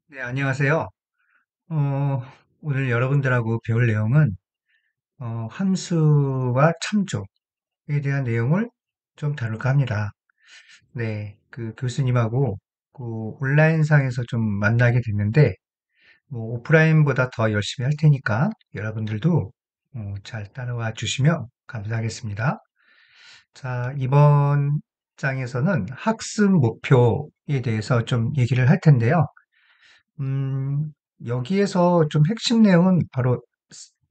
네, 안녕하세요. 어, 오늘 여러분들하고 배울 내용은 함수와 참조에 대한 내용을 좀 다룰까 합니다. 네, 그 교수님하고 그 온라인상에서 좀 만나게 됐는데, 뭐 오프라인보다 더 열심히 할 테니까 여러분들도 잘 따라와 주시면 감사하겠습니다. 자, 이번 장에서는 학습 목표에 대해서 좀 얘기를 할 텐데요. 음, 여기에서 좀 핵심 내용은 바로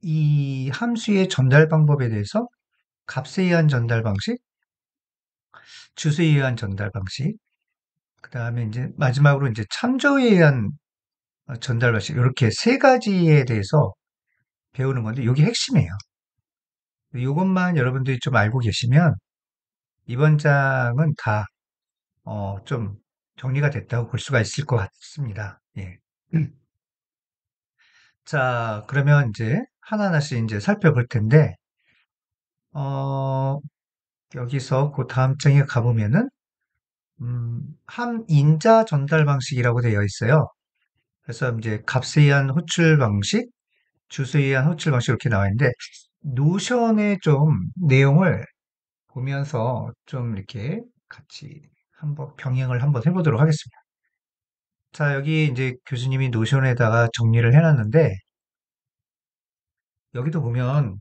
이 함수의 전달 방법에 대해서 값에 의한 전달 방식, 주소에 의한 전달 방식, 그 다음에 이제 마지막으로 이제 참조에 의한 전달 방식, 이렇게 세 가지에 대해서 배우는 건데, 이게 핵심이에요. 이것만 여러분들이 좀 알고 계시면 이번 장은 다, 좀 정리가 됐다고 볼 수가 있을 것 같습니다. 예. 자, 그러면 이제 하나하나씩 이제 살펴볼 텐데, 어, 여기서 그 다음 장에 가보면은 함인자 전달 방식이라고 되어 있어요. 그래서 이제 값에 의한 호출 방식, 주소에 의한 호출 방식 이렇게 나와 있는데 노션의 좀 내용을 보면서 좀 이렇게 같이 한번 병행을 한번 해보도록 하겠습니다. 자, 여기 이제 교수님이 노션에다가 정리를 해놨는데 여기도 보면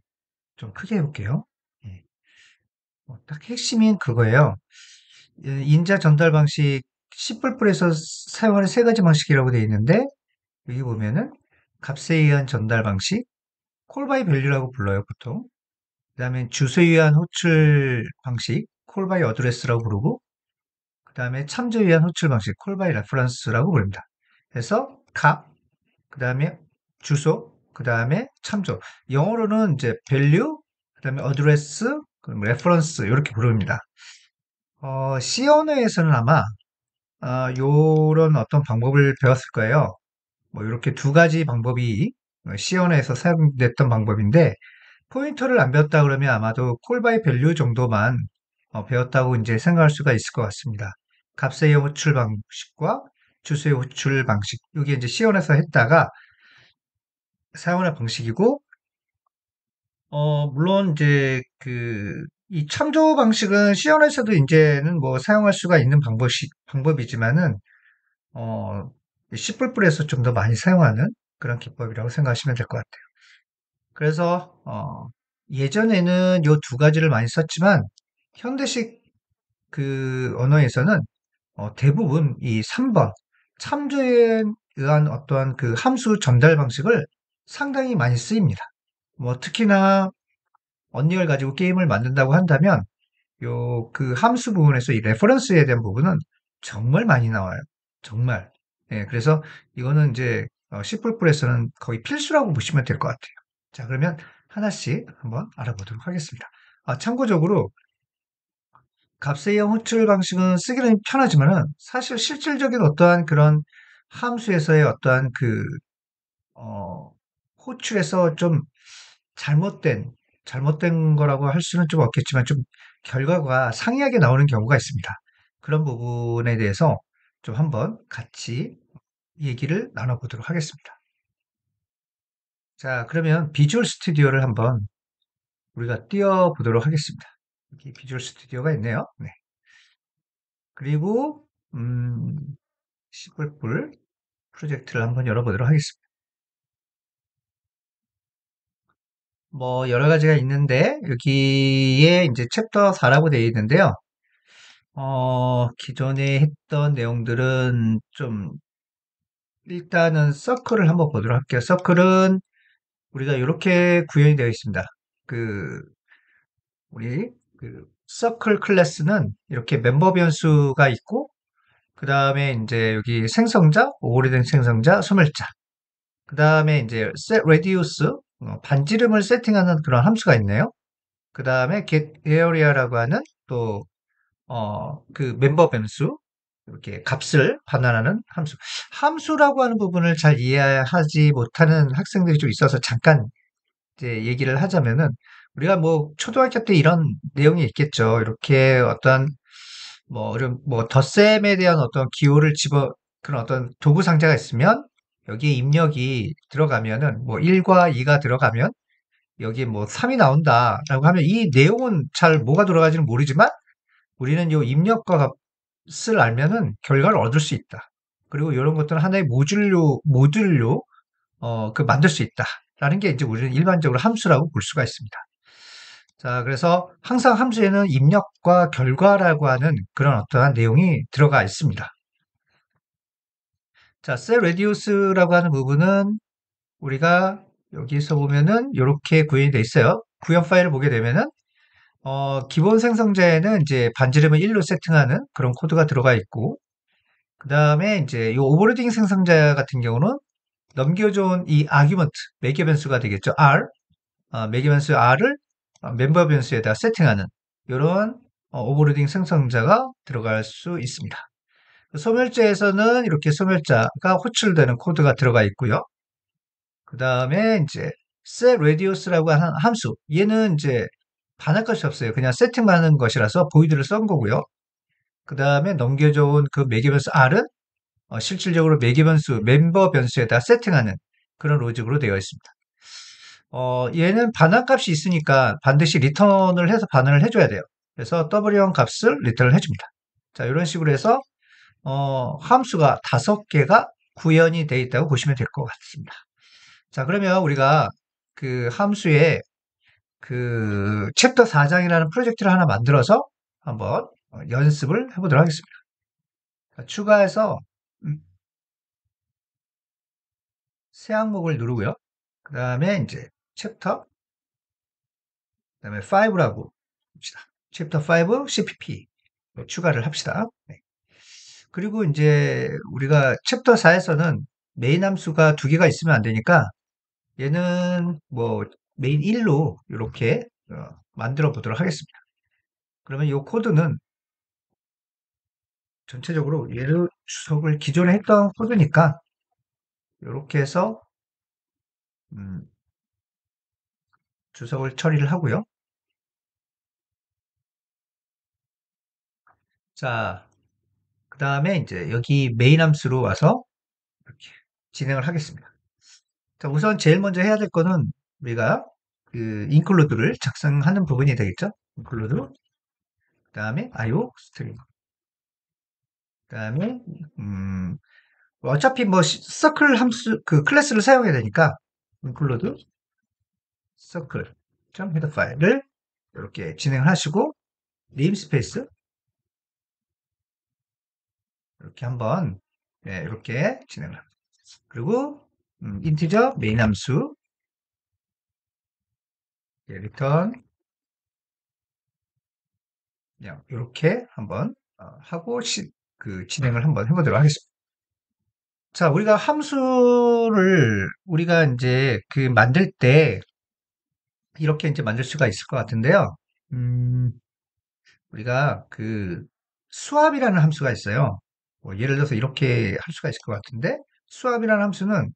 좀 크게 해볼게요. 예, 딱 핵심인 그거예요. 예, 인자 전달 방식 C++에서 사용하는 세 가지 방식이라고 되어 있는데 여기 보면은 값에 의한 전달 방식, 콜 바이 밸류라고 불러요, 보통. 그다음에 주소에 의한 호출 방식, 콜 바이 어드레스라고 부르고 그다음에 참조에 의한 호출 방식, 콜 바이 레퍼런스라고 부릅니다. 그래서 값, 그다음에 주소, 그다음에 참조. 영어로는 이제 value, 그다음에 address, 그럼 reference 이렇게 부릅니다. C 언어에서는 아마 요런 어떤 방법을 배웠을 거예요. 뭐 이렇게 두 가지 방법이 C언어에서 사용됐던 방법인데 포인터를 안 배웠다 그러면 아마도 콜 바이 밸류 정도만 배웠다고 이제 생각할 수가 있을 것 같습니다. 값의 호출 방식과 주소의 호출 방식. 이게 이제 C언어에서 했다가 사용하는 방식이고 물론 이제 이 참조 방식은 C언어에서도 이제는 뭐 사용할 수가 있는 방법이지만은 어, C++에서 좀 더 많이 사용하는 그런 기법이라고 생각하시면 될 것 같아요. 그래서 예전에는 요 두 가지를 많이 썼지만 현대식 그 언어에서는 대부분 이 3번 참조에 의한 어떠한 그 함수 전달 방식을 상당히 많이 쓰입니다. 뭐 특히나 언리얼 가지고 게임을 만든다고 한다면 요 그 함수 부분에서 이 레퍼런스에 대한 부분은 정말 많이 나와요. 정말. 예, 그래서 이거는 이제 C++에서는 거의 필수라고 보시면 될 것 같아요. 자, 그러면 하나씩 한번 알아보도록 하겠습니다. 참고적으로 값세형 호출 방식은 쓰기는 편하지만은 사실 실질적인 어떠한 그런 함수에서의 어떠한 어, 호출에서 좀 잘못된, 잘못된 거라고 할 수는 좀 없겠지만 좀 결과가 상이하게 나오는 경우가 있습니다. 그런 부분에 대해서 좀 한번 같이 얘기를 나눠보도록 하겠습니다. 자, 그러면 비주얼 스튜디오를 한번 우리가 띄워보도록 하겠습니다. 여기 비주얼 스튜디오가 있네요. 네. 그리고, 시골불 프로젝트를 한번 열어보도록 하겠습니다. 뭐, 여러 가지가 있는데, 여기에 이제 챕터 4라고 되어 있는데요. 기존에 했던 내용들은 좀, 일단은 서클을 한번 보도록 할게요. 서클은 우리가 이렇게 구현이 되어 있습니다. 그, 우리, 서클 클래스는 이렇게 멤버 변수가 있고, 그 다음에 이제 여기 생성자, 오래된 생성자, 소멸자. 그 다음에 이제 set reduce, 반지름을 세팅하는 그런 함수가 있네요. 그 다음에 get area라고 하는 또 그 멤버 변수, 이렇게 값을 반환하는 함수. 함수라고 하는 부분을 잘 이해하지 못하는 학생들이 좀 있어서 잠깐 이제 얘기를 하자면은 우리가 뭐 초등학교 때 이런 내용이 있겠죠. 이렇게 어떤 뭐 이런 뭐 덧셈에 대한 어떤 기호를 집어 그런 어떤 도구 상자가 있으면 여기에 입력이 들어가면은 뭐 1과 2가 들어가면 여기 뭐 3이 나온다라고 하면 이 내용은 잘 뭐가 들어가지는 모르지만 우리는 이 입력과 값을 알면은 결과를 얻을 수 있다. 그리고 이런 것들은 하나의 모듈로 만들 수 있다라는 게 이제 우리는 일반적으로 함수라고 볼 수가 있습니다. 자, 그래서 항상 함수에는 입력과 결과라고 하는 그런 어떠한 내용이 들어가 있습니다. 자, setRadius라고 하는 부분은 우리가 여기서 보면은 이렇게 구현이 돼 있어요. 구현 파일을 보게 되면은 기본 생성자에는 이제 반지름을 1로 세팅하는 그런 코드가 들어가 있고, 그 다음에 이제 이 오버로딩 생성자 같은 경우는 넘겨준 이 아규먼트, 매개 변수가 되겠죠. R, 매개 변수 R을 멤버 변수에다 세팅하는 이런 오버로딩 생성자가 들어갈 수 있습니다. 소멸자에서는 이렇게 소멸자가 호출되는 코드가 들어가 있고요. 그 다음에 이제 setRadius라고 하는 함수, 얘는 이제 반할 것이 없어요. 그냥 세팅하는 것이라서 보이드를 쓴 거고요. 그 다음에 넘겨줘온 그 매개 변수 R은 실질적으로 매개 변수, 멤버 변수에다 세팅하는 그런 로직으로 되어 있습니다. 얘는 반환값이 있으니까 반드시 리턴을 해서 반환을 해줘야 돼요. 그래서 W형 값을 리턴을 해줍니다. 자, 이런 식으로 해서 함수가 5개가 구현이 되어 있다고 보시면 될 것 같습니다. 자, 그러면 우리가 그 함수의 그 챕터 4장이라는 프로젝트를 하나 만들어서 한번 연습을 해보도록 하겠습니다. 자, 추가해서 음, 새 항목을 누르고요. 그 다음에 이제 챕터, 그 다음에 5라고 봅시다. 챕터 5 CPP 추가를 합시다. 네. 그리고 이제 우리가 챕터 4에서는 메인 함수가 2개가 있으면 안 되니까 얘는 뭐 메인 1로 이렇게 만들어 보도록 하겠습니다. 그러면 이 코드는 전체적으로 얘를 주석을 기존에 했던 코드니까 이렇게 해서 음, 주석을 처리를 하고요. 자, 그 다음에 이제 여기 메인 함수로 와서 이렇게 진행을 하겠습니다. 자, 우선 제일 먼저 해야 될 거는 우리가 그 include를 작성하는 부분이 되겠죠. include, 그 다음에 IO 스트링, 그 다음에 음, 어차피 뭐 서클 함수 그 클래스를 사용해야 되니까 include circle 헤더 파일을 이렇게 진행을 하시고 네임스페이스 이렇게 한번 이렇게 진행을 합니다. 그리고 인티저 메인 함수 리턴 그냥 이렇게 한번 하고 그 진행을 한번 해보도록 하겠습니다. 자, 우리가 함수를 우리가 이제 그 만들 때 이렇게 이제 만들 수가 있을 것 같은데요. 음, 우리가 그 수압이라는 함수가 있어요. 뭐 예를 들어서 이렇게 할 수가 있을 것 같은데 수압이라는 함수는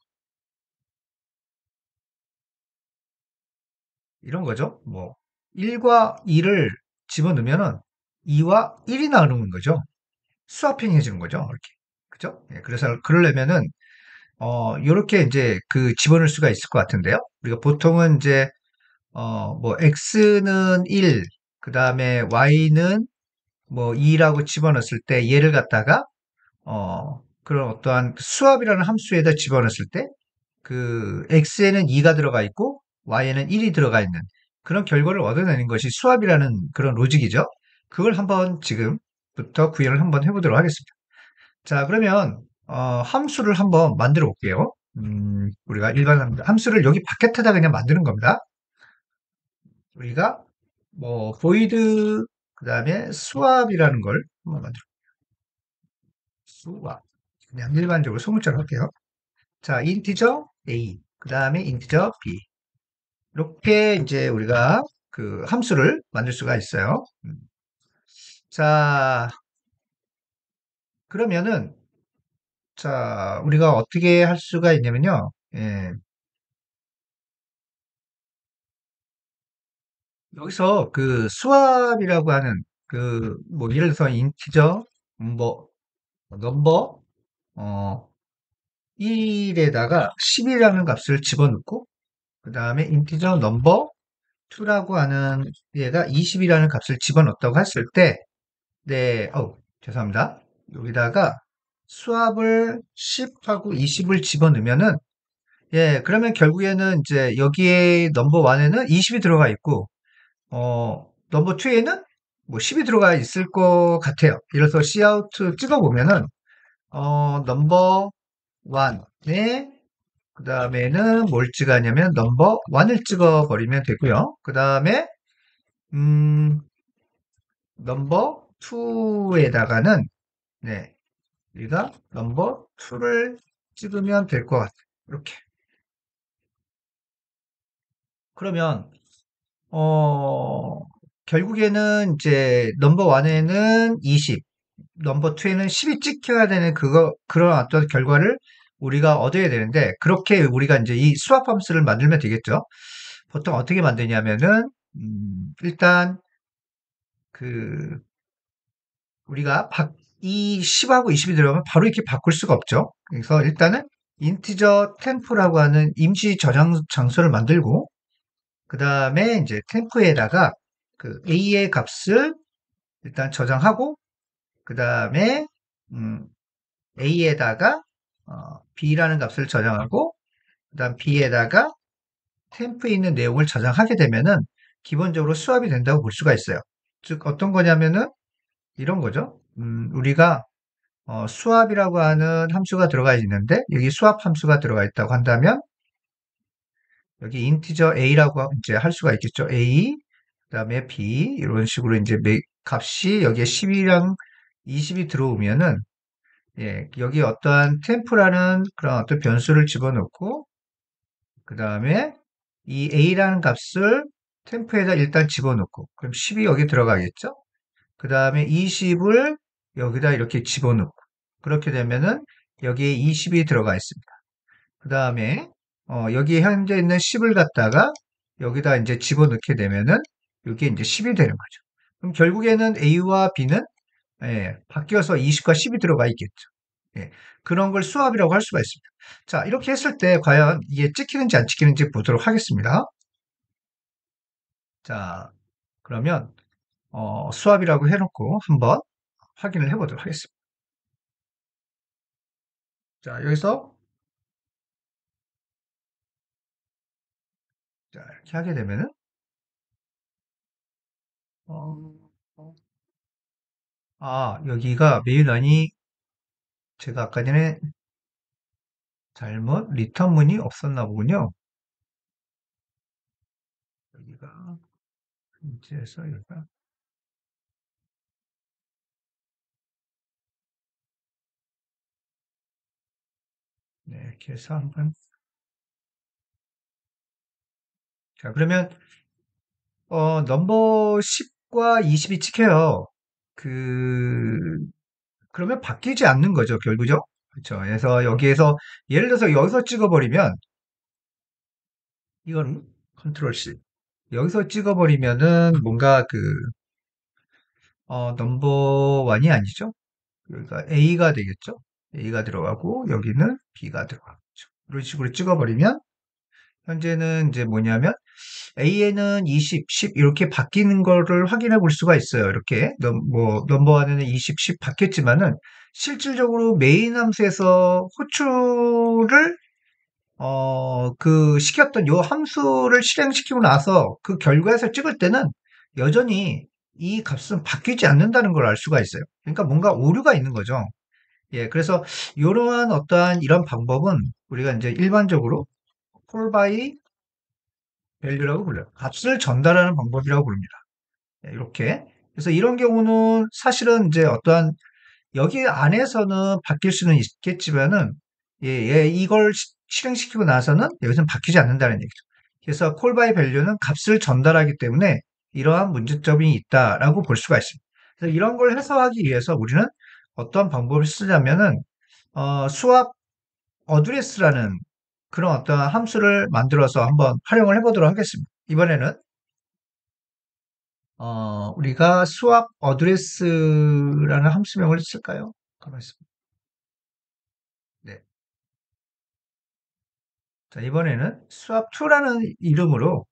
이런 거죠. 뭐 1과 2를 집어넣으면은 2와 1이 나오는 거죠. 수합행해지는 거죠. 이렇게. 그죠? 예, 그래서 그러려면은 요렇게 이제 그 집어넣을 수가 있을 것 같은데요. 우리가 보통은 이제 뭐 x는 1, 그 다음에 y는 뭐 2라고 집어넣었을 때 얘를 갖다가 그런 어떠한 수압이라는 함수에다 집어넣었을 때 그 x에는 2가 들어가 있고 y에는 1이 들어가 있는 그런 결과를 얻어내는 것이 수압이라는 그런 로직이죠. 그걸 한번 지금부터 구현을 한번 해보도록 하겠습니다. 자, 그러면 함수를 한번 만들어 볼게요. 우리가 일반 함수를 여기 바깥에다 그냥 만드는 겁니다. 우리가 뭐 void 그다음에 수압이라는 걸 한번 만들어 수압 그냥 일반적으로 소문자로 할게요. 자, 인티저 a 그다음에 인티저 b 이렇게 이제 우리가 그 함수를 만들 수가 있어요. 자, 그러면은 자, 우리가 어떻게 할 수가 있냐면요. 예, 여기서 그 수압이라고 하는 그 뭐 예를 들어서 인티저 뭐 넘버 어, 1에다가 10이라는 값을 집어넣고, 그 다음에 인티저 넘버 2라고 하는 얘가 20이라는 값을 집어넣었다고 했을 때, 네, 죄송합니다. 여기다가 수압을 10하고 20을 집어넣으면은, 예, 그러면 결국에는 이제 여기에 넘버 1에는 20이 들어가 있고, 넘버 2에는 뭐 10이 들어가 있을 것 같아요. 이래서 Cout 찍어보면은, 넘버 1에, 그 다음에는 뭘 찍었냐면 넘버 1을 찍어버리면 되고요. 그 다음에, 음, 넘버 2에다가는, 네, 우리가 넘버 2를 찍으면 될 것 같아요. 이렇게. 그러면, 어, 결국에는 이제 넘버 1에는 20, 넘버 2에는 10이 찍혀야 되는 그런 어떤 결과를 우리가 얻어야 되는데, 그렇게 우리가 이제 이 수합 함수를 만들면 되겠죠. 보통 어떻게 만드냐면은, 일단, 그, 우리가 이 10하고 20이 들어가면 바로 이렇게 바꿀 수가 없죠. 그래서 일단은 인티저 템프라고 하는 임시 저장 장소를 만들고, 그 다음에 이제 템프에다가 그 A의 값을 일단 저장하고, 그 다음에, 음, A에다가, B라는 값을 저장하고, 그 다음 B에다가 템프에 있는 내용을 저장하게 되면은 기본적으로 수합이 된다고 볼 수가 있어요. 즉, 어떤 거냐면은 이런 거죠. 우리가 수압이라고 하는 함수가 들어가 있는데 여기 수압 함수가 들어가 있다고 한다면 여기 인티저 a라고 이제 할 수가 있겠죠. a 그다음에 b 이런 식으로 이제 값이 여기에 10이랑 20이 들어오면은 예, 여기 어떠한 템프라는 그런 어떤 변수를 집어넣고 그다음에 이 a라는 값을 템프에다 일단 집어넣고 그럼 10이 여기 들어가겠죠. 그다음에 20을 여기다 이렇게 집어넣고 그렇게 되면은 여기에 20이 들어가 있습니다. 그 다음에 여기 현재 있는 10을 갖다가 여기다 이제 집어넣게 되면은 이게 이제 10이 되는 거죠. 그럼 결국에는 A와 B는 예, 바뀌어서 20과 10이 들어가 있겠죠. 예, 그런 걸 수압이라고 할 수가 있습니다. 자, 이렇게 했을 때 과연 이게 찍히는지 안 찍히는지 보도록 하겠습니다. 자, 그러면 수압이라고 해놓고 한번 확인을 해보도록 하겠습니다. 자, 여기서 자, 이렇게 하게 되면은 어, 여기가 메일란이 제가 아까 전에 잘못 리턴문이 없었나 보군요. 여기가 이제서 여기가 네, 이렇게 해서 한번 자 그러면 넘버 10과 20이 찍혀요. 그 그러면 바뀌지 않는 거죠, 결국죠? 그렇죠. 그래서 여기에서 예를 들어서 여기서 찍어버리면 이건 컨트롤 C. 여기서 찍어버리면은 뭔가 넘버 1이 아니죠? 여기가 A가 되겠죠? A가 들어가고 여기는 B가 들어가죠. 이런 식으로 찍어버리면 현재는 이제 뭐냐면 A에는 20, 10 이렇게 바뀌는 거를 확인해 볼 수가 있어요. 이렇게 넘버 안에는 20, 10 바뀌었지만은 실질적으로 메인 함수에서 호출을 시켰던 요 함수를 실행시키고 나서 그 결과에서 찍을 때는 여전히 이 값은 바뀌지 않는다는 걸 알 수가 있어요. 그러니까 뭔가 오류가 있는 거죠. 예, 그래서 이러한 어떠한 이런 방법은 우리가 이제 일반적으로 call by value라고 불러요. 값을 전달하는 방법이라고 부릅니다. 예, 이렇게. 그래서 이런 경우는 사실은 이제 어떠한 여기 안에서는 바뀔 수는 있겠지만은 예, 예, 이걸 실행시키고 나서는 여기서는 바뀌지 않는다는 얘기죠. 그래서 call by value는 값을 전달하기 때문에 이러한 문제점이 있다라고 볼 수가 있습니다. 그래서 이런 걸 해소하기 위해서 우리는 어떤 방법을 쓰냐면은 수압 어드레스라는 그런 어떤 함수를 만들어서 한번 활용을 해보도록 하겠습니다. 이번에는 우리가 수압 어드레스라는 함수명을 쓸까요? 가만 있습니다. 자, 이번에는 swap2라는 이름으로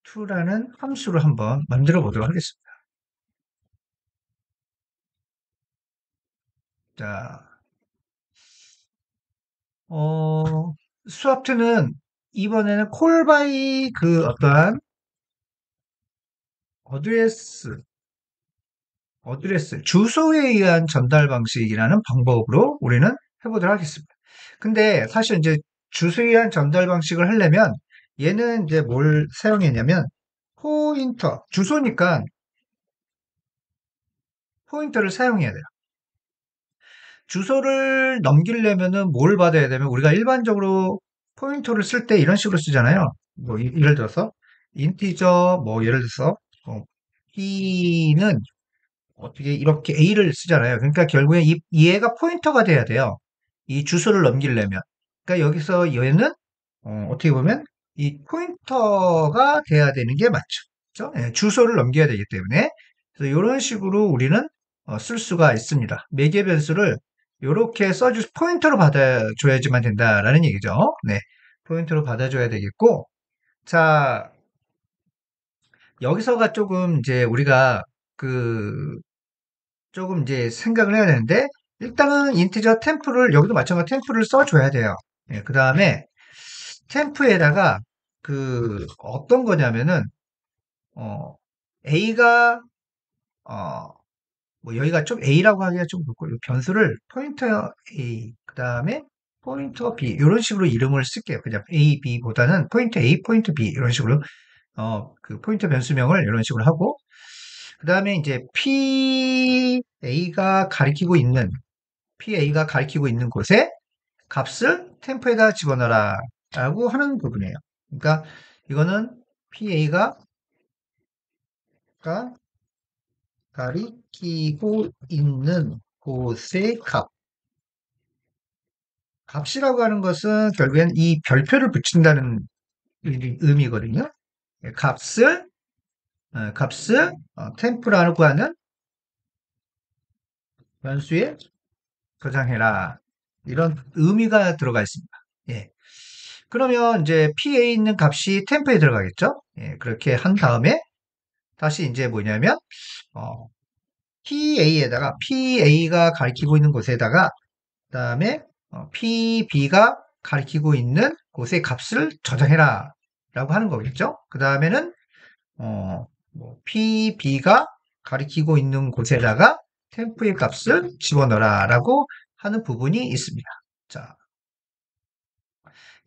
2라는 함수를 한번 만들어 보도록 하겠습니다. 자, swap2는 이번에는 콜바이 그 어떠한 어드레스, 주소에 의한 전달 방식이라는 방법으로 우리는 해보도록 하겠습니다. 근데 사실 이제 주소에 의한 전달 방식을 하려면 얘는 이제 뭘 사용했냐면 포인터, 주소니까 포인터를 사용해야 돼요. 주소를 넘기려면은 뭘 받아야 되면 우리가 일반적으로 포인터를 쓸 때 이런 식으로 쓰잖아요. 뭐 예를 들어서 인티저 뭐 예를 들어서 B는 어떻게 이렇게 A를 쓰잖아요. 그러니까 결국에 얘가 포인터가 돼야 돼요. 이 주소를 넘기려면. 그러니까 여기서 얘는 떻게 보면 이 포인터가 돼야 되는 게 맞죠. 그죠? 예, 주소를 넘겨야 되기 때문에. 그래서 이런 식으로 우리는 쓸 수가 있습니다. 매개 변수를 이렇게 포인터로 받아줘야지만 된다라는 얘기죠. 네. 포인터로 받아줘야 되겠고. 자, 여기서가 조금 이제 우리가 그 조금 이제 생각을 해야 되는데 일단은 인티저 템프를 여기도 마찬가지로 템프를 써줘야 돼요. 예, 그 다음에 템프에다가 그 어떤 거냐면은 어 A가 어 뭐 여기가 좀 A라고 하기가 좀 그렇고 이 변수를 포인터 A 그 다음에 포인터 B 이런 식으로 이름을 쓸게요. 그냥 A, B보다는 포인터 A, 포인터 B 이런 식으로 그 포인터 변수명을 이런 식으로 하고 그 다음에 이제 PA가 가리키고 있는 곳에 값을 템프에다 집어넣어라 라고 하는 부분이에요. 그러니까 이거는 PA가 가리키고 있는 곳의 값이라고 하는 것은 결국엔 이 별표를 붙인다는 의미거든요. 예, 값을 템프라고 하는 변수에 저장해라. 이런 의미가 들어가 있습니다. 예. 그러면 이제 P에 있는 값이 템프에 들어가겠죠? 예, 그렇게 한 다음에 다시 이제 뭐냐면 어, PA가 가리키고 있는 곳에다가 그다음에 PB가 가리키고 있는 곳의 값을 저장해라 라고 하는 거겠죠? 그 다음에는 PB가 가리키고 있는 곳에다가 템프의 값을 집어넣어라 라고 하는 부분이 있습니다. 자,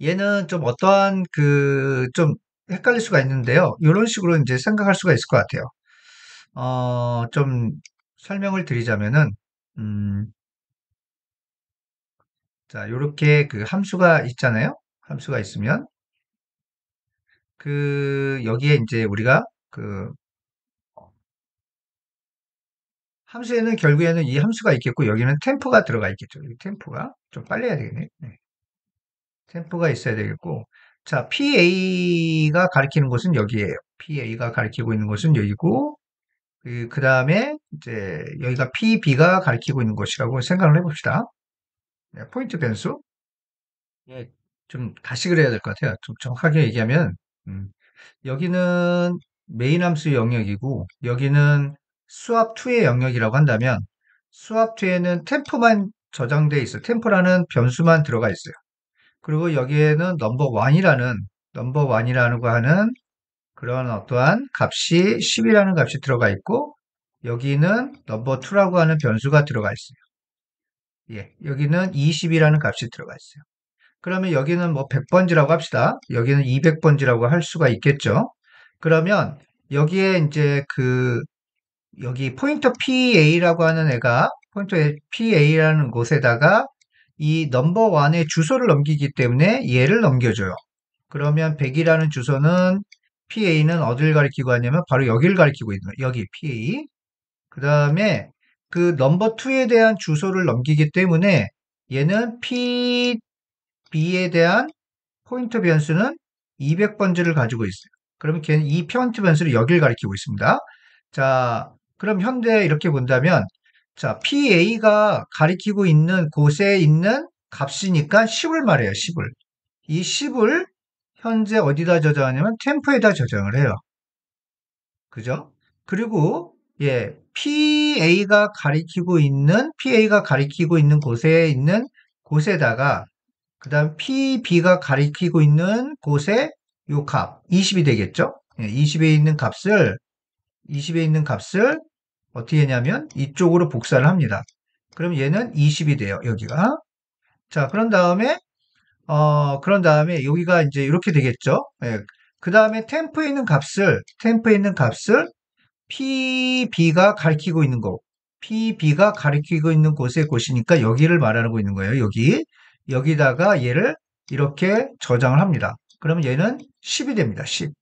얘는 좀 어떠한 좀 헷갈릴 수가 있는데요. 이런 식으로 이제 생각할 수가 있을 것 같아요. 좀 설명을 드리자면은, 음, 자, 요렇게 그 함수가 있잖아요. 함수가 있으면, 여기에 이제 우리가 함수에는 결국에는 이 함수가 있겠고, 여기는 템프가 들어가 있겠죠. 이 템프가. 좀 빨리 해야 되겠네. 네. 템프가 있어야 되겠고, 자, PA가 가리키는 곳은 여기에요. PA가 가리키고 있는 곳은 여기고, 그 다음에 이제 여기가 PB가 가리키고 있는 곳이라고 생각을 해봅시다. 네, 포인트 변수. 예, 좀 다시 그래야 될 것 같아요. 좀 정확하게 얘기하면, 음, 여기는 메인 함수 영역이고, 여기는 수압2의 영역이라고 한다면, 수압2에는 템포만 저장돼 있어요. 템포라는 변수만 들어가 있어요. 그리고 여기에는 넘버 원이라는 거 하는 그런 어떠한 값이 10이라는 값이 들어가 있고, 여기는 넘버2라고 하는 변수가 들어가 있어요. 예, 여기는 20이라는 값이 들어가 있어요. 그러면 여기는 뭐 100번지라고 합시다. 여기는 200번지라고 할 수가 있겠죠. 그러면 여기에 이제 여기 포인터 PA라고 하는 애가 포인터 PA라는 곳에다가 이 넘버1의 주소를 넘기기 때문에 얘를 넘겨줘요. 그러면 100이라는 주소는 PA는 어디를 가리키고 하냐면 바로 여기를 가리키고 있는 거예요. 여기 PA. 그 다음에 그 넘버2에 대한 주소를 넘기기 때문에 얘는 PB에 대한 포인터 변수는 200번지를 가지고 있어요. 그러면 걔는 이 포인트 변수를 여기를 가리키고 있습니다. 자, 그럼 현재 이렇게 본다면 자, PA가 가리키고 있는 곳에 있는 값이니까 10을 말해요, 10을. 이 10을 현재 어디다 저장하냐면 템프에다 저장을 해요. 그죠? 그리고 예, PA가 가리키고 있는 곳에 있는 곳에다가 그다음 PB가 가리키고 있는 곳에 요 값 20이 되겠죠? 예, 20에 있는 값을 어떻게 했냐면 이쪽으로 복사를 합니다. 그럼 얘는 20이 돼요, 여기가. 자, 그런 다음에 여기가 이제 이렇게 되겠죠? 예. 그 다음에 템프에 있는 값을 PB가 가리키고 있는 곳의 곳이니까 여기를 말하고 있는 거예요, 여기. 여기다가 얘를 이렇게 저장을 합니다. 그러면 얘는 10이 됩니다, 10.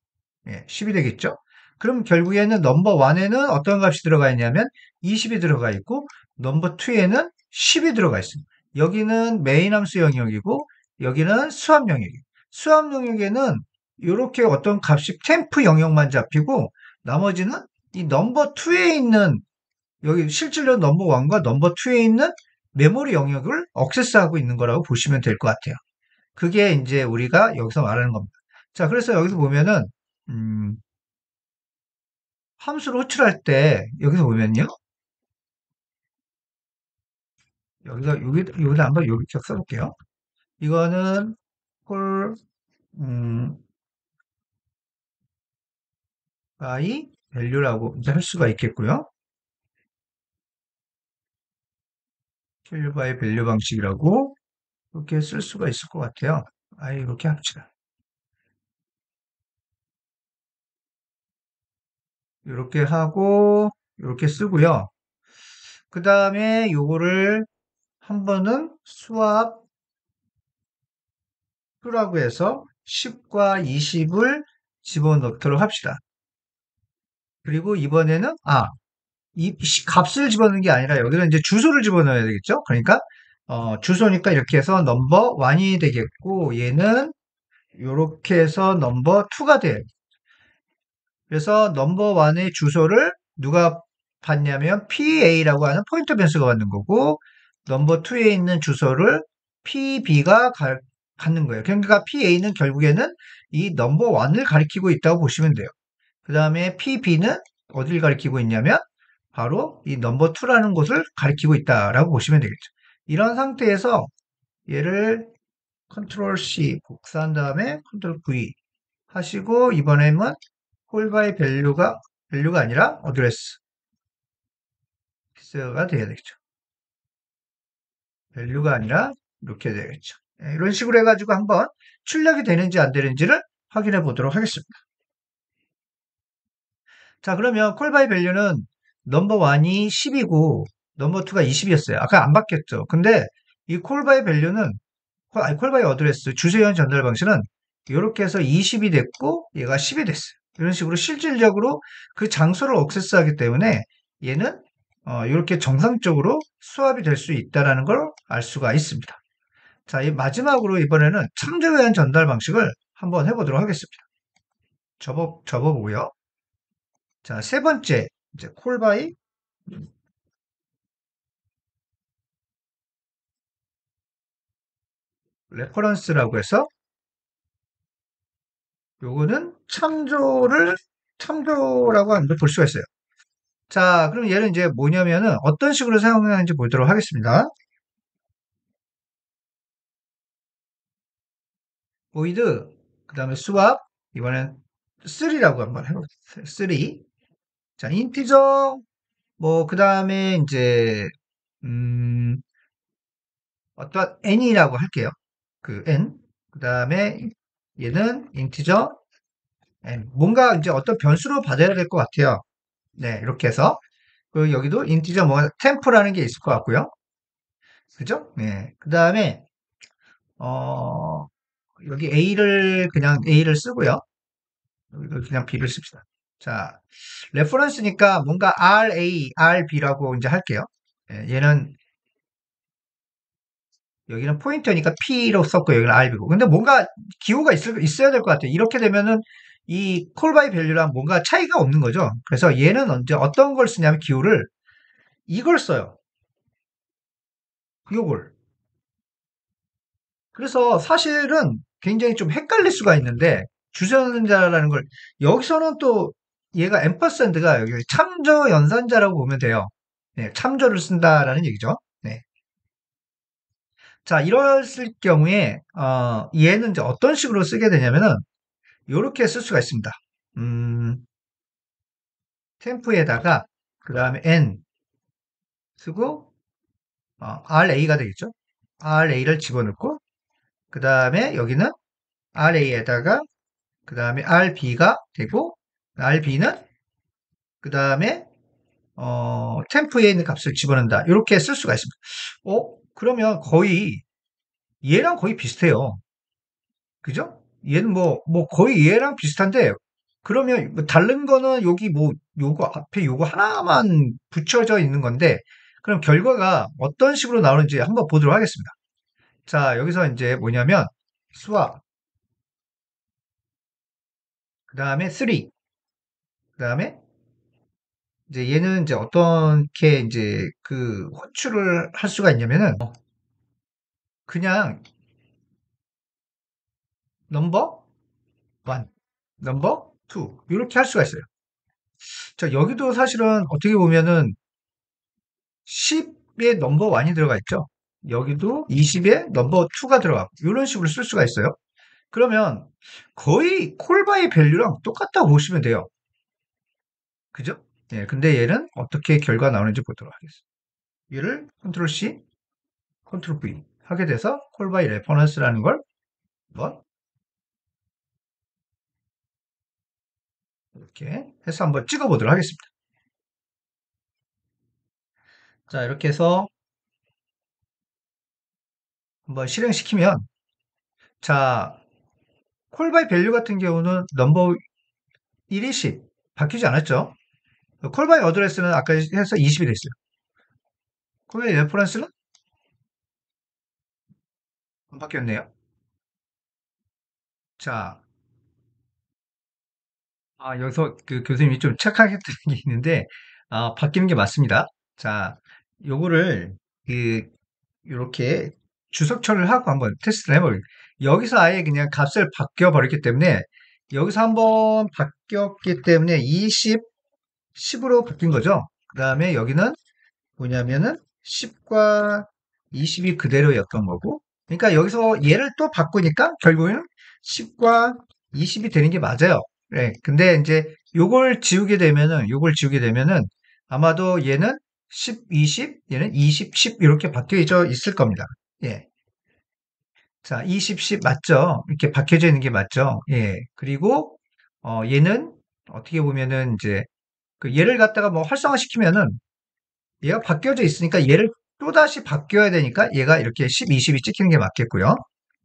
예, 10이 되겠죠? 그럼 결국에는 넘버 1에는 어떤 값이 들어가 있냐면 20이 들어가 있고, 넘버 2에는 10이 들어가 있습니다. 여기는 메인 함수 영역이고, 여기는 수압 영역이에요. 수압 영역에는 이렇게 어떤 값이 템프 영역만 잡히고, 나머지는 이 넘버 2에 있는, 여기 실질로 넘버 1과 넘버 2에 있는 메모리 영역을 억세스하고 있는 거라고 보시면 될 것 같아요. 그게 이제 우리가 여기서 말하는 겁니다. 자, 그래서 여기서 보면은, 음, 함수를 호출할 때 여기서 보면요. 여기다 한번 여기 써볼게요. 이거는 홀 음, by value라고 이제 할 수가 있겠고요. 킬 by value 방식이라고 이렇게 쓸 수가 있을 것 같아요. 아예 이렇게 합시다. 이렇게 하고 이렇게 쓰고요. 그 다음에 요거를 한 번은 수압 수라고 해서 10과 20을 집어넣도록 합시다. 그리고 이번에는 이 값을 집어넣는 게 아니라 여기는 이제 주소를 집어넣어야 되겠죠? 그러니까 주소니까 이렇게 해서 넘버 1이 되겠고 얘는 이렇게 해서 넘버 2가 돼요. 그래서 넘버 1의 주소를 누가 받냐면 PA라고 하는 포인터 변수가 받는 거고 넘버 2에 있는 주소를 PB가 받는 거예요. 그러니까 PA는 결국에는 이 넘버 1을 가리키고 있다고 보시면 돼요. 그 다음에 PB는 어디를 가리키고 있냐면 바로 이 넘버 2라는 곳을 가리키고 있다라고 보시면 되겠죠. 이런 상태에서 얘를 컨트롤 C 복사한 다음에 컨트롤 V 하시고 이번에는 홀 바이 밸류가 아니라 어드레스 가 돼야 되겠죠. 밸류가 아니라 이렇게 되겠죠. 이런 식으로 해가지고 한번 출력이 되는지 안 되는지를 확인해 보도록 하겠습니다. 자, 그러면 콜 바이 밸류는 넘버 1이 10이고 넘버 2가 20이었어요. 아까 안 바뀌었죠. 근데 이 콜 바이 밸류는 콜 바이 어드레스 주소연 전달 방식은 이렇게 해서 20이 됐고 얘가 10이 됐어요. 이런 식으로 실질적으로 그 장소를 억세스하기 때문에 얘는 이렇게 정상적으로 수압이 될 수 있다는 걸 알 수가 있습니다. 자, 이 마지막으로 이번에는 참조외환 전달 방식을 한번 해보도록 하겠습니다. 접어보고요. 자, 세 번째, 이제 콜바이 레퍼런스라고 해서 요거는 참조라고 하는데 볼 수가 있어요. 자, 그럼 얘는 이제 뭐냐면은 어떤 식으로 사용하는지 보도록 하겠습니다. void, 그 다음에 swap, 이번엔 3라고 한번 해볼게요. 3. 자, 인티저, 그 다음에 이제, 어떤 n이라고 할게요. 그 n. 그 다음에 얘는 인티저 n. 뭔가 이제 어떤 변수로 받아야 될 것 같아요. 네, 이렇게 해서. 그 여기도 인티저 템프라는 게 있을 것 같고요. 그죠? 네. 그 다음에, 어, 여기 그냥 A를 쓰고요. 여기도 그냥 B를 씁시다. 자, 레퍼런스니까 뭔가 RA, RB라고 이제 할게요. 예, 얘는 여기는 포인터니까 P로 썼고 여기는 RB고. 근데 뭔가 기호가 있어야 될 것 같아요. 이렇게 되면은 이 콜바이 밸류랑 뭔가 차이가 없는 거죠. 그래서 얘는 언제 어떤 걸 쓰냐면 기호를 이걸 써요. 요걸. 그래서 사실은 굉장히 좀 헷갈릴 수가 있는데 주전자라는 걸 여기서는 또 얘가 앰퍼샌드가 여기 참조 연산자라고 보면 돼요. 네, 참조를 쓴다라는 얘기죠. 네. 자, 이랬을 경우에 얘는 이제 어떤 식으로 쓰게 되냐면은 이렇게 쓸 수가 있습니다. 음, 템프에다가 그 다음에 n 쓰고 ra가 되겠죠. ra를 집어넣고 그 다음에 여기는 ra에다가 그 다음에 rb가 되고 rb는 그 다음에 템프에 있는 값을 집어넣는다. 이렇게 쓸 수가 있습니다. 그러면 얘랑 거의 비슷해요. 그죠? 얘는 뭐 거의 얘랑 비슷한데 그러면 뭐 다른 거는 여기 뭐 요거 앞에 요거 하나만 붙여져 있는 건데 그럼 결과가 어떤 식으로 나오는지 한번 보도록 하겠습니다. 자, 여기서 이제 뭐냐면 swap 그 다음에 3, 그 다음에 이제 얘는 이제 어떻게 이제 그 호출을 할 수가 있냐면은 그냥 넘버 1, 넘버 2 이렇게 할 수가 있어요. 자, 여기도 사실은 어떻게 보면은 10에 넘버 1이 들어가 있죠. 여기도 20에 넘버 2가 들어가고 이런 식으로 쓸 수가 있어요. 그러면 거의 콜바이 밸류랑 똑같다고 보시면 돼요. 그죠? 예, 근데 얘는 어떻게 결과 나오는지 보도록 하겠습니다. 얘를 컨트롤 C, 컨트롤 V 하게 돼서 콜바이 레퍼런스라는 걸 한번 이렇게 해서 한번 찍어 보도록 하겠습니다. 자, 이렇게 해서 한번 실행시키면 자, 콜바이 밸류 같은 경우는 넘버 1이 10 바뀌지 않았죠? 콜바이 어드레스는 아까 해서 20이 됐어요. 콜바이 레퍼런스는 안 바뀌었네요. 자, 여기서 그 교수님이 좀 착각했던 게 있는데, 바뀌는 게 맞습니다. 자, 요거를, 그, 요렇게 주석처리를 하고 한번 테스트를 해보요 여기서 아예 그냥 값을 바뀌어버렸기 때문에, 여기서 한번 바뀌었기 때문에 20, 10으로 바뀐 거죠. 그 다음에 여기는 뭐냐면은 10과 20이 그대로였던 거고, 그러니까 여기서 얘를 또 바꾸니까 결국에는 10과 20이 되는 게 맞아요. 네, 근데 이제 요걸 지우게 되면은 아마도 얘는 10, 20, 얘는 20, 10 이렇게 바뀌어져 있을 겁니다. 예. 자, 20, 10 맞죠? 이렇게 박혀져 있는 게 맞죠? 예. 그리고 얘는 어떻게 보면은 이제 그 얘를 갖다가 뭐 활성화시키면은 얘가 바뀌어져 있으니까 얘를 또다시 바뀌어야 되니까 얘가 이렇게 10, 20이 찍히는 게 맞겠고요.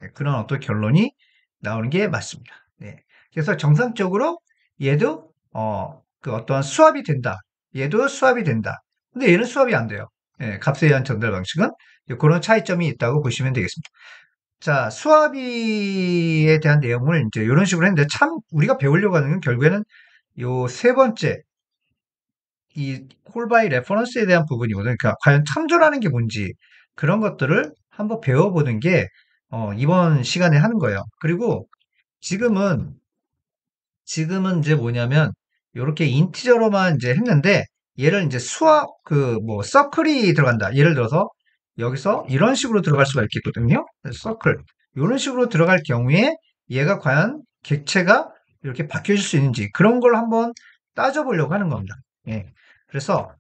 네, 그런 어떤 결론이 나오는 게 맞습니다. 네. 그래서 정상적으로 얘도 그 어떠한 수합이 된다. 얘도 수합이 된다. 근데 얘는 수합이 안 돼요. 예, 값에 의한 전달 방식은 그런 차이점이 있다고 보시면 되겠습니다. 자, 수합이에 대한 내용을 이제 이런 식으로 했는데 참 우리가 배우려고 하는 건 결국에는 요 세 번째 이 콜바이 레퍼런스에 대한 부분이거든요. 그러니까 과연 참조라는 게 뭔지 그런 것들을 한번 배워보는 게 이번 시간에 하는 거예요. 그리고 지금은 지금은 이제 뭐냐면 이렇게 인티저로만 이제 했는데 얘를 이제 수학 그 뭐 서클이 들어간다. 예를 들어서 여기서 이런 식으로 들어갈 수가 있겠거든요. 서클 이런 식으로 들어갈 경우에 얘가 과연 객체가 이렇게 바뀌어질 수 있는지 그런 걸 한번 따져보려고 하는 겁니다. 예. 그래서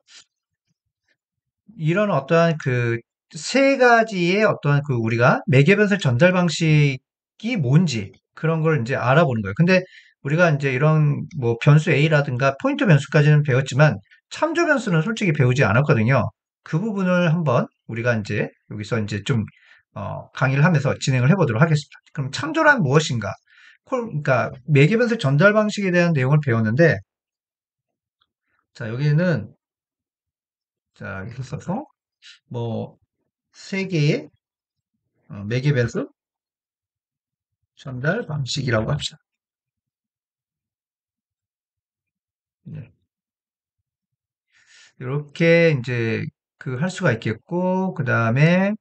이런 어떠한 그 세 가지의 어떠한 그 우리가 매개변수 전달 방식이 뭔지 그런 걸 이제 알아보는 거예요. 근데 우리가 이제 이런 뭐 변수 A라든가 포인트 변수까지는 배웠지만 참조 변수는 솔직히 배우지 않았거든요. 그 부분을 한번 우리가 이제 여기서 이제 좀 강의를 하면서 진행을 해보도록 하겠습니다. 그럼 참조란 무엇인가? 그러니까 매개변수 전달 방식에 대한 내용을 배웠는데 자 여기는 자 이렇게 써서 뭐 세 개의 매개변수 전달 방식이라고 합시다. 네. 이렇게 이제 그 할 수가 있겠고, 그 다음에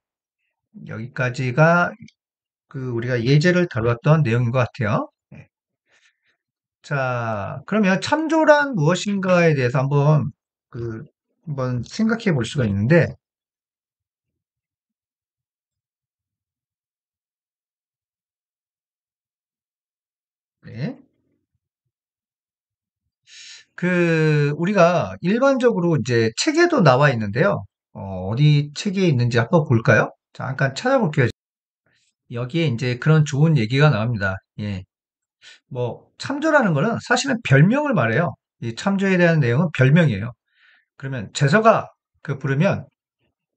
여기까지가 그 우리가 예제를 다루었던 내용인 것 같아요. 네. 자, 그러면 참조란 무엇인가에 대해서 그, 한번 생각해 볼 수가 있는데, 네. 우리가 일반적으로 이제 책에도 나와 있는데요. 어디 책에 있는지 한번 볼까요? 잠깐 찾아볼게요. 여기에 이제 그런 좋은 얘기가 나옵니다. 예. 뭐, 참조라는 거는 사실은 별명을 말해요. 이 참조에 대한 내용은 별명이에요. 그러면 재석아, 부르면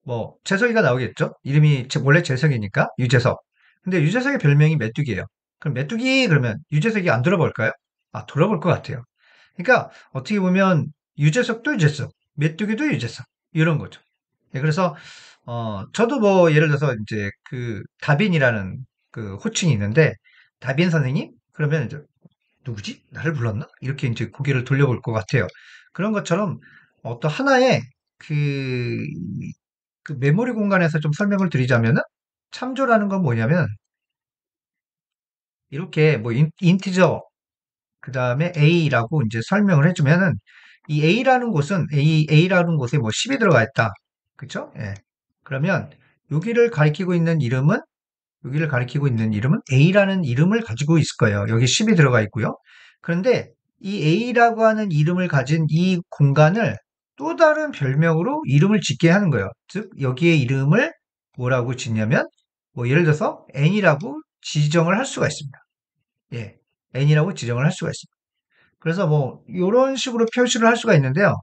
뭐, 재석이가 나오겠죠? 이름이 원래 재석이니까, 유재석. 근데 유재석의 별명이 메뚜기예요. 그럼 메뚜기, 그러면 유재석이 안 들어볼까요? 아, 들어볼 것 같아요. 그러니까, 어떻게 보면, 유재석도 유재석, 메뚜기도 유재석, 이런 거죠. 예, 그래서, 저도 뭐, 예를 들어서, 이제, 다빈이라는 호칭이 있는데, 다빈 선생님? 그러면 이제, 누구지? 나를 불렀나? 이렇게 이제 고개를 돌려볼 것 같아요. 그런 것처럼, 어떤 하나의, 그, 메모리 공간에서 좀 설명을 드리자면은 참조라는 건 뭐냐면 이렇게 뭐 인티저 그다음에 A라고 이제 설명을 해주면은 이 A라는 곳에 뭐 10이 들어가 있다. 그쵸? 예. 그러면 여기를 가리키고 있는 이름은 여기를 가리키고 있는 이름은 A라는 이름을 가지고 있을 거예요. 여기 10이 들어가 있고요. 그런데 이 A라고 하는 이름을 가진 이 공간을 또 다른 별명으로 이름을 짓게 하는 거예요. 즉, 여기에 이름을 뭐라고 짓냐면, 뭐, 예를 들어서 N이라고 지정을 할 수가 있습니다. 예. N이라고 지정을 할 수가 있습니다. 그래서 뭐, 이런 식으로 표시를 할 수가 있는데요.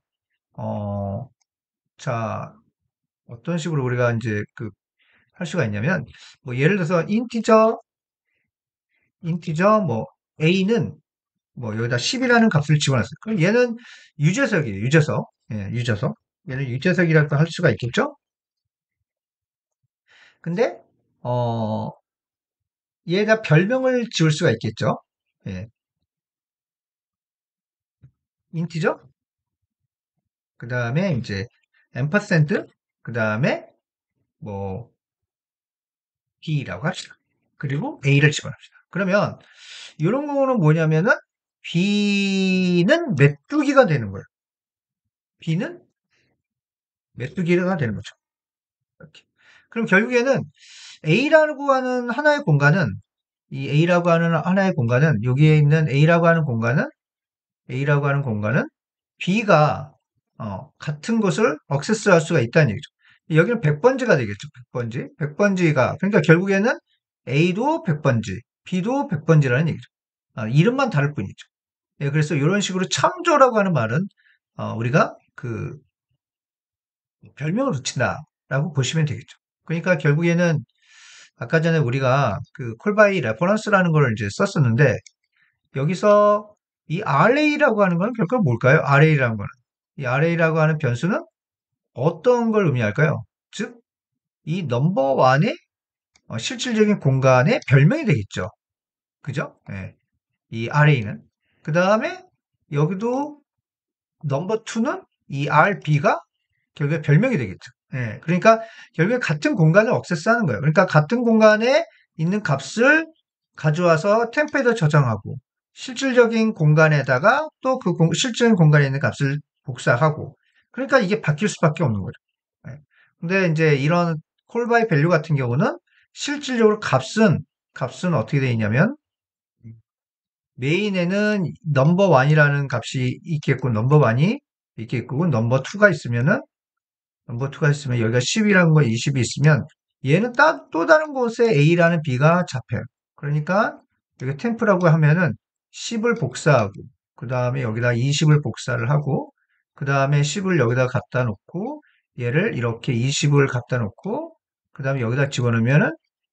어, 자, 어떤 식으로 우리가 이제 할 수가 있냐면, 뭐, 예를 들어서 인티저 a는 뭐 여기다 10이라는 값을 집어넣었어요. 그럼 얘는 유재석이에요. 유재석. 예, 유재석. 얘는 유재석이라고 할 수가 있겠죠? 근데 어 얘가 별명을 지을 수가 있겠죠? 예. 인티저? 그다음에 이제 앰퍼센드? 그다음에 뭐 b라고 합시다. 그리고 a를 집어넣읍시다. 그러면 이런 거는 뭐냐면은 b는 메뚜기가 되는 거예요. b는 메뚜기가 되는 거죠. 이렇게. 그럼 결국에는 A라고 하는 하나의 공간은 이 A라고 하는 하나의 공간은 여기에 있는 A라고 하는 공간은 B가 같은 곳을 액세스할 수가 있다는 얘기죠. 여기는 100번지가 되겠죠. 100번지. 100번지가 그러니까 결국에는 A도 100번지, B도 100번지라는 얘기죠. 이름만 다를 뿐이죠. 예, 그래서 이런 식으로 참조라고 하는 말은 우리가 별명을 붙인다라고 보시면 되겠죠. 그러니까 결국에는 아까 전에 우리가 콜바이 레퍼런스라는 걸 이제 썼었는데 여기서 이 RA라고 하는 건 결국 뭘까요? RA라는 거는 이 RA라고 하는 변수는 어떤 걸 의미할까요? 즉, 이 넘버 원의 실질적인 공간의 별명이 되겠죠. 그죠? 예. 이 RA는 그 다음에 여기도 넘버 2는 이 RB가 결국에 별명이 되겠죠. 예, 그러니까 결국에 같은 공간을 액세스하는 거예요. 그러니까 같은 공간에 있는 값을 가져와서 템포에다 저장하고 실질적인 공간에다가 또 실질적인 공간에 있는 값을 복사하고 그러니까 이게 바뀔 수밖에 없는 거죠. 예. 근데 이제 이런 콜바이 밸류 같은 경우는 실질적으로 값은 어떻게 되어 있냐면 메인에는 넘버 1이라는 값이 있겠고 넘버 1이 있겠고 넘버 2가 있으면은 넘버 2가 있으면 여기가 10이라는 거 20이 있으면 얘는 또 다른 곳에 A라는 B가 잡혀요. 그러니까 여기 템프라고 하면은 10을 복사하고 그 다음에 여기다 20을 복사를 하고 그 다음에 10을 여기다 갖다 놓고 얘를 이렇게 20을 갖다 놓고 그 다음에 여기다 집어넣으면은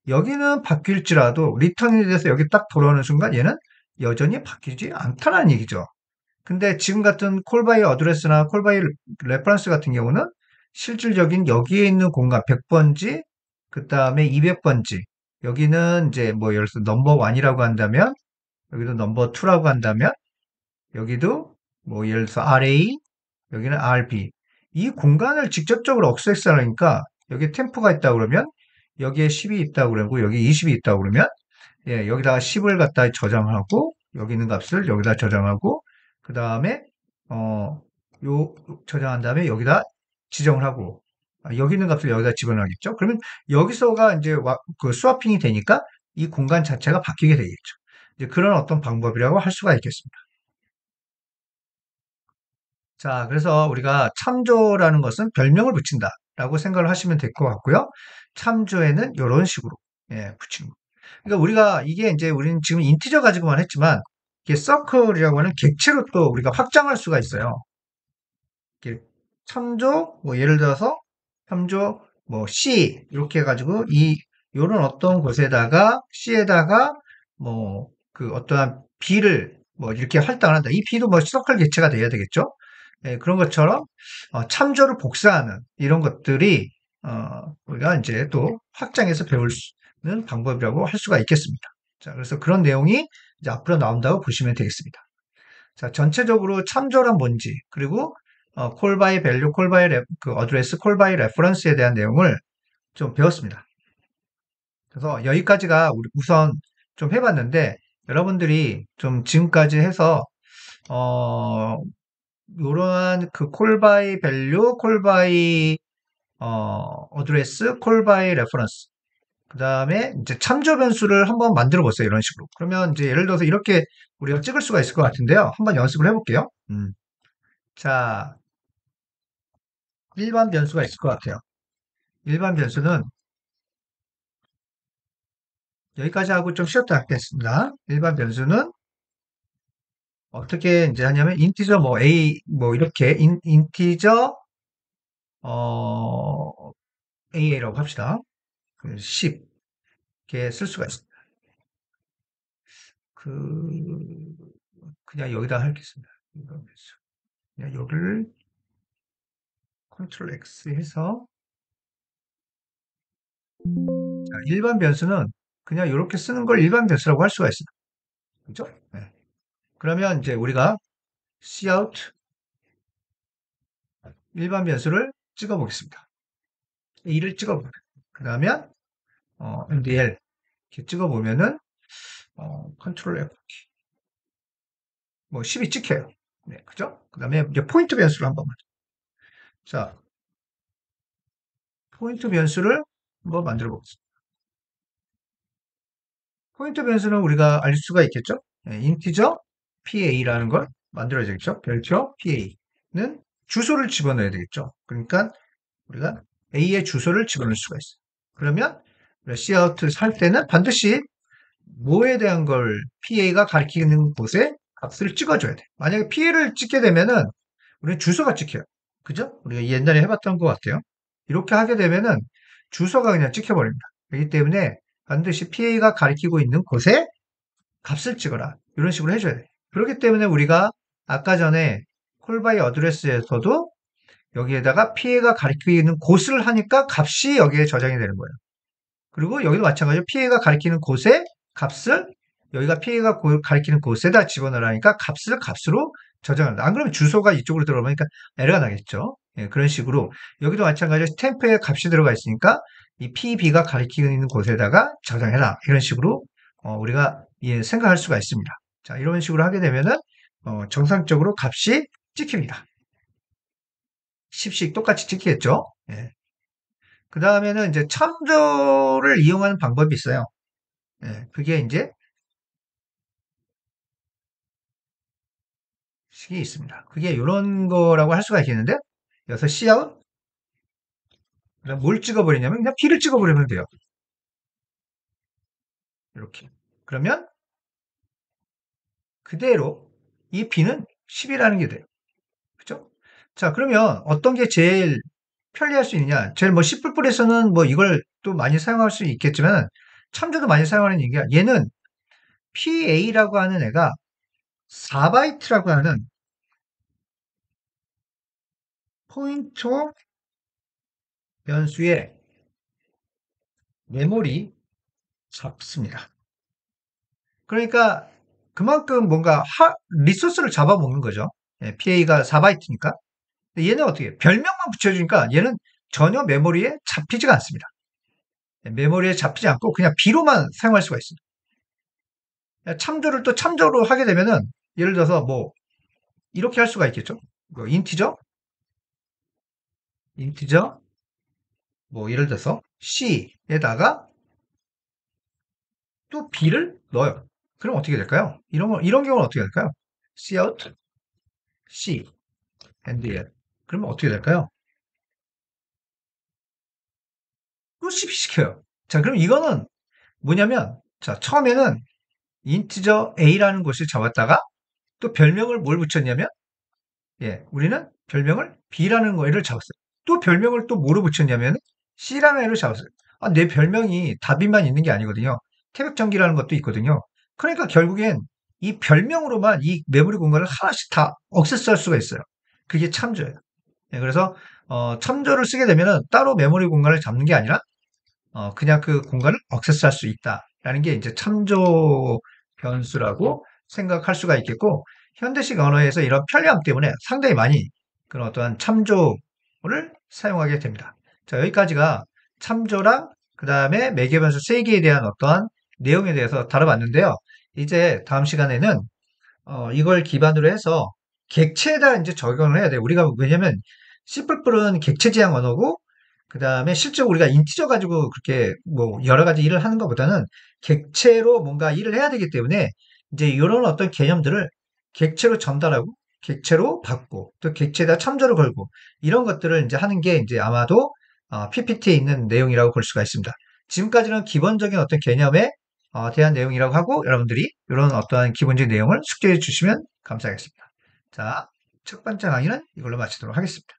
여기는 바뀔지라도 리턴이 돼서 여기 딱 돌아오는 순간 얘는 여전히 바뀌지 않다는 얘기죠. 근데 지금 같은 콜바이 어드레스나 콜바이 레퍼런스 같은 경우는 실질적인 여기에 있는 공간 100번지, 그 다음에 200번지, 여기는 이제 뭐 예를 들어서 넘버 1이라고 한다면, 여기도 넘버 2라고 한다면, 여기도 뭐 예를 들어서 RA, 여기는 RB. 이 공간을 직접적으로 액세스하니까 여기 템포가 있다 그러면 여기에 10이 있다고 그러고 여기 20이 있다고 그러면 예, 여기다가 10을 갖다 저장하고 여기 있는 값을 여기다 저장하고 그 다음에 요 저장한 다음에 여기다 지정을 하고 여기 있는 값을 여기다 집어넣겠죠. 그러면 여기서가 이제 그 스와핑이 되니까 이 공간 자체가 바뀌게 되겠죠. 이제 그런 어떤 방법이라고 할 수가 있겠습니다. 자, 그래서 우리가 참조라는 것은 별명을 붙인다라고 생각을 하시면 될 것 같고요. 참조에는 이런 식으로 예, 붙이는 거. 그러니까 우리가 이게 이제 우리는 지금 인티저 가지고만 했지만 이게 서클이라고 하는 객체로 또 우리가 확장할 수가 있어요. 이렇게 참조 뭐 예를 들어서 참조 뭐 C 이렇게 해가지고 이 요런 어떤 곳에다가 C에다가 뭐 그 어떠한 B를 뭐 이렇게 할당을 한다. 이 B도 뭐 서클 객체가 돼야 되겠죠. 예, 그런 것처럼 참조를 복사하는 이런 것들이 우리가 이제 또 확장해서 배울 수 있는 방법이라고 할 수가 있겠습니다. 자, 그래서 그런 내용이 이제 앞으로 나온다고 보시면 되겠습니다. 자, 전체적으로 참조란 뭔지, 그리고 콜 바이 밸류, 콜 바이 그 어드레스, 콜 바이 레퍼런스에 대한 내용을 좀 배웠습니다. 그래서 여기까지가 우선 좀 해봤는데 여러분들이 좀 지금까지 해서 어, 이러한 그 콜바이 밸류, 콜바이 어드레스, 콜바이 레퍼런스. 그 다음에 이제 참조 변수를 한번 만들어 보세요. 이런 식으로. 그러면 이제 예를 들어서 이렇게 우리가 찍을 수가 있을 것 같은데요. 한번 연습을 해볼게요. 자, 일반 변수가 있을 것 같아요. 일반 변수는 여기까지 하고 좀 쉬었다 하겠습니다. 일반 변수는 어떻게 이제 하냐면 인티저 뭐 a 뭐 이렇게 인티저 어 a라고 합시다. 10 이렇게 쓸 수가 있습니다. 그 그냥 여기다 하겠습니다. 일반 변수. 그냥 여기를 컨트롤 X 해서 자, 일반 변수는 그냥 이렇게 쓰는 걸 일반 변수라고 할 수가 있습니다. 그죠? 네. 그러면 이제 우리가 cout 일반 변수를 찍어 보겠습니다. A를 찍어 보면 그러면 MDL 이렇게 찍어 보면은 컨트롤 F 뭐 10이 찍혀요. 네, 그죠? 그다음에 이제 포인트 변수를 한번 자, 포인트 변수를 한번 만들어 보겠습니다. 포인트 변수는 우리가 알 수가 있겠죠? 네, 인티저 PA라는 걸 만들어야겠죠? 별표 PA는 주소를 집어넣어야 되겠죠? 그러니까 우리가 A의 주소를 집어넣을 수가 있어요. 그러면 Cout 할 때는 반드시 뭐에 대한 걸 PA가 가리키는 곳에 값을 찍어줘야 돼. 만약에 PA를 찍게 되면은 우리 주소가 찍혀요. 그죠? 우리가 옛날에 해봤던 것 같아요. 이렇게 하게 되면은 주소가 그냥 찍혀버립니다. 그렇기 때문에 반드시 PA가 가리키고 있는 곳에 값을 찍어라. 이런 식으로 해줘야 돼. 그렇기 때문에 우리가 아까 전에 콜바이 어드레스에서도 여기에다가 PA가 가리키는 곳을 하니까 값이 여기에 저장이 되는 거예요. 그리고 여기도 마찬가지로 PA가 가리키는 곳에 값을 여기가 PA가 가리키는 곳에다 집어넣으라니까 값을 값으로 저장한다. 안 그러면 주소가 이쪽으로 들어오니까 에러가 나겠죠. 예, 그런 식으로 여기도 마찬가지로 스탬프에 값이 들어가 있으니까 이 PB가 가리키는 곳에다가 저장해라. 이런 식으로 우리가 생각할 수가 있습니다. 자, 이런 식으로 하게 되면은 정상적으로 값이 찍힙니다. 10씩 똑같이 찍히겠죠. 예. 그 다음에는 이제 참조를 이용하는 방법이 있어요. 예, 그게 이제 식이 있습니다. 그게 이런 거라고 할 수가 있겠는데, 여기서 cout, 그럼 뭘 찍어버리냐면 그냥 B를 찍어버리면 돼요. 이렇게. 그러면 그대로 이 B는 10이라는 게 돼요. 그죠? 자, 그러면 어떤 게 제일 편리할 수 있느냐? 제일 뭐 C++에서는 뭐 이걸 또 많이 사용할 수 있겠지만 참조도 많이 사용하는 얘기야. 얘는 PA라고 하는 애가 4바이트라고 하는 포인터 변수의 메모리 잡습니다. 그러니까 그만큼 뭔가 리소스를 잡아먹는 거죠. 예, PA가 4바이트니까. 얘는 어떻게 별명만 붙여주니까 얘는 전혀 메모리에 잡히지가 않습니다. 메모리에 잡히지 않고 그냥 B로만 사용할 수가 있어요. 참조를 또 참조로 하게 되면은 예를 들어서 뭐 이렇게 할 수가 있겠죠. 뭐 인티저 뭐 예를 들어서 C에다가 또 B를 넣어요. 그럼 어떻게 될까요? 이런 경우는 어떻게 될까요? Cout C and L. 그러면 어떻게 될까요? 또 CP 시켜요. 자, 그럼 이거는 뭐냐면, 자, 처음에는 인티저 A라는 것을 잡았다가 또 별명을 뭘 붙였냐면, 예, 우리는 별명을 B라는 거를 잡았어요. 또 별명을 또 뭐로 붙였냐면 C라는 애를 잡았어요. 아, 내 별명이 답이만 있는 게 아니거든요. 태백전기라는 것도 있거든요. 그러니까 결국엔 이 별명으로만 이 메모리 공간을 하나씩 다 억세스할 수가 있어요. 그게 참조예요. 예, 그래서 참조를 쓰게 되면은 따로 메모리 공간을 잡는 게 아니라 그냥 그 공간을 억세스할 수 있다라는 게 이제 참조 변수라고 생각할 수가 있겠고, 현대식 언어에서 이런 편리함 때문에 상당히 많이 그런 어떠한 참조를 사용하게 됩니다. 자, 여기까지가 참조랑 그 다음에 매개변수 세기에 대한 어떠한 내용에 대해서 다뤄봤는데요. 이제 다음 시간에는 이걸 기반으로 해서 객체에다 이제 적용을 해야 돼요. 우리가 왜냐면 C++은 객체 지향 언어고 그 다음에 실제로 우리가 인티저 가지고 그렇게 뭐 여러 가지 일을 하는 것보다는 객체로 뭔가 일을 해야 되기 때문에 이제 이런 어떤 개념들을 객체로 전달하고 객체로 받고 또 객체에다 참조를 걸고 이런 것들을 이제 하는 게 이제 아마도 PPT에 있는 내용이라고 볼 수가 있습니다. 지금까지는 기본적인 어떤 개념에 대한 내용이라고 하고 여러분들이 이런 어떠한 기본적인 내용을 숙지해 주시면 감사하겠습니다. 자, 첫 번째 강의는 이걸로 마치도록 하겠습니다.